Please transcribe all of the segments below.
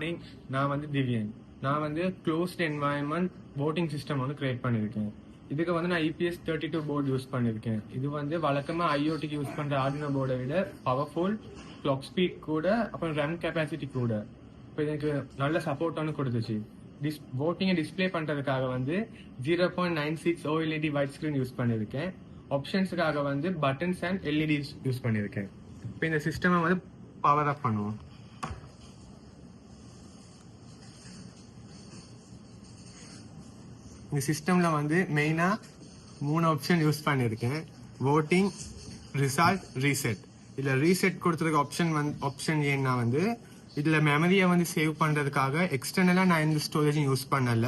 Morning. நான் வந்து திவ்யன். நான் வந்து க்ளோஸ்ட் என்வாயன்மெண்ட் voting சிஸ்டம் வந்து கிரியேட் பண்ணியிருக்கேன். இதுக்கு வந்து நான் EPS32 போர்டு யூஸ் பண்ணியிருக்கேன். இது வந்து வழக்கமா ஐஓடிக்கு யூஸ் பண்ற ஆர்டினோ போர்டை விட பவர்ஃபுல், கிளாக் ஸ்பீட் கூட, அப்புறம் ரன் கெப்பாசிட்டி கூட. இப்போ எனக்கு நல்ல சப்போர்ட் கொடுத்துச்சு. voting டிஸ்பிளே பண்றதுக்காக வந்து 0.96 OLED வைட் ஸ்கிரீன் யூஸ் பண்ணியிருக்கேன். ஆப்ஷன்ஸுக்காக வந்து பட்டன்ஸ் அண்ட் எல்இடிஸ் யூஸ் பண்ணியிருக்கேன். இப்போ இந்த சிஸ்டமை வந்து பவர் அப் பண்ணுவோம். இந்த சிஸ்டம்ல வந்து மெயினா 3 ஆப்ஷன் யூஸ் பண்ணியிருக்கேன். voting, result, reset. இதுல ரீசெட் கொடுத்துருக்க ஆப்ஷன் ஏன்னா வந்து இதுல மெமரியை வந்து சேவ் பண்றதுக்காக எக்ஸ்டர்னலா நான் எந்த ஸ்டோரேஜும் யூஸ் பண்ணல.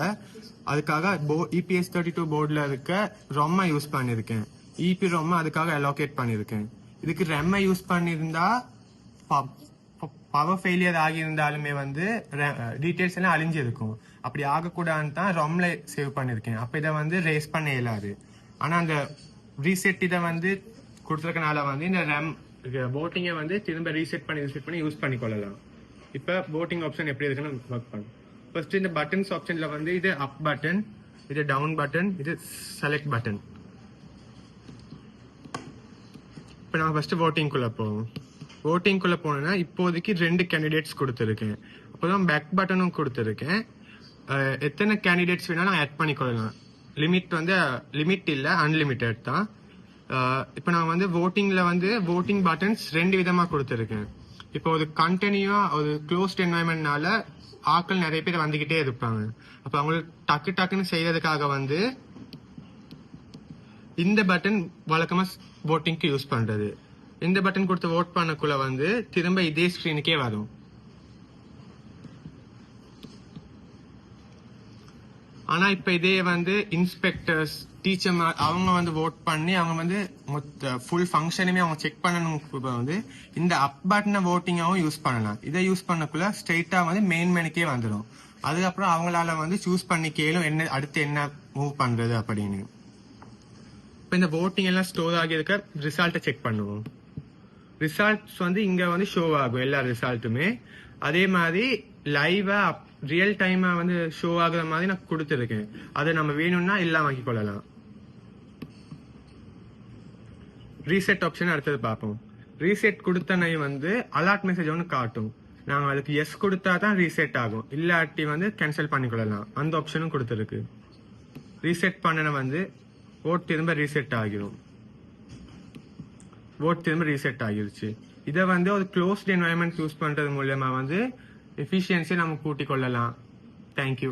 அதுக்காக EPS32 போர்டில் இருக்க ரொம்மை யூஸ் பண்ணியிருக்கேன். EP ரொம்மை அதுக்காக அலோகேட் பண்ணியிருக்கேன். இதுக்கு ரெம்மை யூஸ் பண்ணியிருந்தா பவர் ஃபெயிலியர் ஆகியிருந்தாலுமே வந்து டீட்டெயில்ஸ் எல்லாம் அழிஞ்சிருக்கும். அப்படி ஆகக்கூடாதுன்னு தான் ரொம்ல சேவ் பண்ணியிருக்கேன். அப்போ இதை வந்து ரேஸ் பண்ண இயலாது. ஆனால் அந்த ரீசெட் இதை வந்து கொடுத்துருக்கனால வந்து இந்த voting-ஐ வந்து திரும்ப ரீசெட் பண்ணி யூஸ் பண்ணிக்கொள்ளலாம். இப்போ voting ஆப்ஷன் எப்படி இருக்குன்னு ஒர்க் பண்ணும். ஃபர்ஸ்ட் இந்த பட்டன்ஸ் ஆப்ஷன்ல வந்து இது அப் பட்டன், இது டவுன் பட்டன், இது செலக்ட் பட்டன். இப்போ நான் ஃபர்ஸ்ட் voting-குள்ள போவோம். voting-குள்ள போனேன்னா இப்போதைக்கு 2 கேண்டிடேட்ஸ் கொடுத்துருக்கேன். அப்போதான் பேக் பட்டனும் கொடுத்துருக்கேன். எத்தனை கேண்டிடேட்ஸ் வேணாலும் ஆட் பண்ணிக்கொள்ளலாம். லிமிட் இல்லை, அன்லிமிட்டட் தான். இப்போ நான் வந்து voting-ல வந்து voting பட்டன்ஸ் 2 விதமா கொடுத்துருக்கேன். இப்போ ஒரு கண்டினியூவா ஒரு க்ளோஸ்ட் என்வாயன்மெண்ட்னால ஆட்கள் நிறைய பேர் வந்துகிட்டே இருப்பாங்க. அப்போ அவங்களுக்கு டக்குன்னு செய்யறதுக்காக வந்து இந்த பட்டன் வழக்கமா voting-க்கு யூஸ் பண்றது. இந்த பட்டன் கொடுத்து vote பண்ணக்குள்ள வந்து திரும்ப இதே ஸ்கிரீனுக்கே வரும். ஆனா இப்ப இதே வந்து இன்ஸ்பெக்டர்ஸ், டீச்சர் அவங்க வந்து vote பண்ணி அவங்க வந்து ஃபுல் ஃபங்க்ஷனுமே அவங்க செக் பண்ணணும். வந்து இந்த அப் பட்டனை voting-ஆவும் யூஸ் பண்ணலாம். இதை யூஸ் பண்ணக்குள்ள ஸ்ட்ரெயிட்டா வந்து மெயின் மெனுக்கே வந்துடும். அதுக்கப்புறம் அவங்களால வந்து சூஸ் பண்ணி கேளும் அடுத்து என்ன மூவ் பண்றது அப்படின்னு. இப்ப இந்த voting எல்லாம் ஸ்டோர் ஆகி இருக்க ரிசல்ட்டை செக் பண்ணுவோம். ரிசல்ட்ஸ் வந்து இங்க வந்து ஷோ ஆகும் எல்லா ரிசல்ட்டுமே. அதே மாதிரி லைவா ரியல் டைமா வந்து ஷோ ஆகுற மாதிரி நான் கொடுத்துருக்கேன். அதை நம்ம வேணும்னா எல்லாம் வாங்கி கொள்ளலாம். ரீசெட் ஆப்ஷன் அடுத்தது பார்ப்போம். ரீசெட் கொடுத்தனை வந்து அலர்ட் மெசேஜ் ஒன்று காட்டும். நாங்க அதுக்கு எஸ் கொடுத்தா தான் ரீசெட் ஆகும், இல்லாட்டி வந்து கேன்சல் பண்ணிக்கொள்ளலாம். அந்த ஆப்ஷனும் கொடுத்துருக்கு. ரீசெட் பண்ணன வந்து vote திரும்ப ரீசெட் ஆகிரும். vote திரும்ப ரீசெட் ஆகிருச்சு. இதை வந்து ஒரு க்ளோஸ்ட் என்வாயன்மெண்ட் யூஸ் பண்றது மூலமா வந்து எஃபிஷியன்சி நம்ம கூட்டிக் கொள்ளலாம். தேங்க்யூ.